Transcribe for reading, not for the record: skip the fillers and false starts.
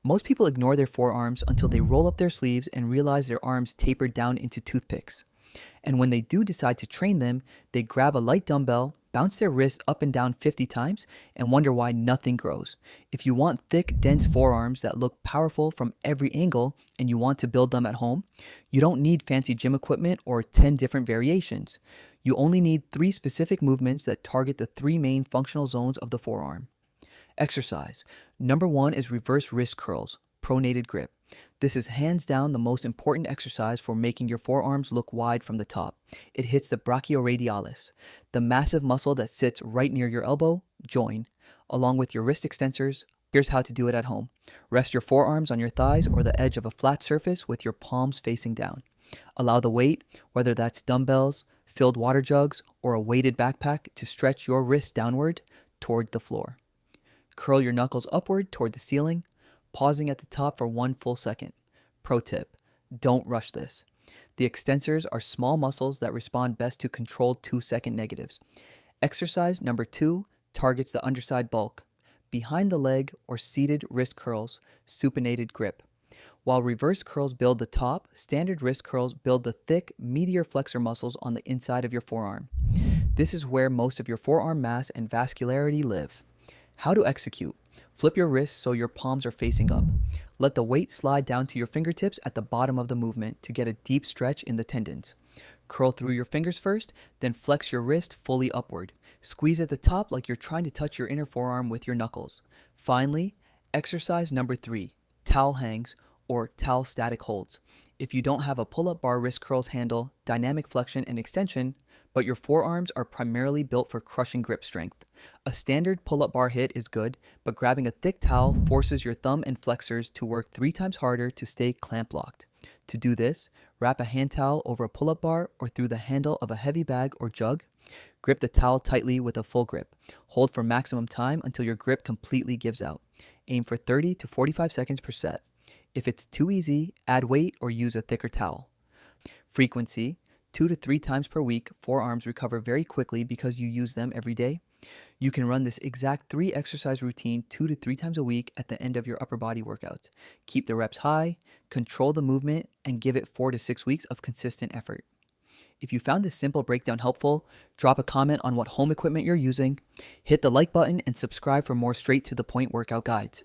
Most people ignore their forearms until they roll up their sleeves and realize their arms taper down into toothpicks. And when they do decide to train them, they grab a light dumbbell, bounce their wrist up and down 50 times, and wonder why nothing grows. If you want thick, dense forearms that look powerful from every angle and you want to build them at home, you don't need fancy gym equipment or 10 different variations. You only need 3 specific movements that target the 3 main functional zones of the forearm. Exercise. Number 1 is reverse wrist curls, pronated grip. This is hands down the most important exercise for making your forearms look wide from the top. It hits the brachioradialis, the massive muscle that sits right near your elbow joint, along with your wrist extensors. Here's how to do it at home. Rest your forearms on your thighs or the edge of a flat surface with your palms facing down. Allow the weight, whether that's dumbbells, filled water jugs, or a weighted backpack, to stretch your wrists downward toward the floor. Curl your knuckles upward toward the ceiling, pausing at the top for 1 full second. Pro tip: don't rush this. The extensors are small muscles that respond best to controlled 2-second negatives. Exercise number 2 targets the underside bulk, behind the leg or seated wrist curls, supinated grip. While reverse curls build the top, standard wrist curls build the thick medial flexor muscles on the inside of your forearm. This is where most of your forearm mass and vascularity live. How to execute: flip your wrists so your palms are facing up. Let the weight slide down to your fingertips at the bottom of the movement to get a deep stretch in the tendons. Curl through your fingers first, then flex your wrist fully upward. Squeeze at the top like you're trying to touch your inner forearm with your knuckles. Finally, exercise number 3, towel hangs or towel static holds. If you don't have a pull-up bar wrist curls handle, dynamic flexion and extension, but your forearms are primarily built for crushing grip strength, a standard pull-up bar hit is good, but grabbing a thick towel forces your thumb and flexors to work 3 times harder to stay clamp locked. To do this, wrap a hand towel over a pull-up bar or through the handle of a heavy bag or jug. Grip the towel tightly with a full grip. Hold for maximum time until your grip completely gives out. Aim for 30 to 45 seconds per set. If it's too easy, add weight or use a thicker towel. Frequency: 2 to 3 times per week. Forearms recover very quickly because you use them every day. You can run this exact 3 exercise routine 2 to 3 times a week at the end of your upper body workouts. Keep the reps high, control the movement, and give it 4 to 6 weeks of consistent effort. If you found this simple breakdown helpful, drop a comment on what home equipment you're using, hit the like button, and subscribe for more straight to the point workout guides.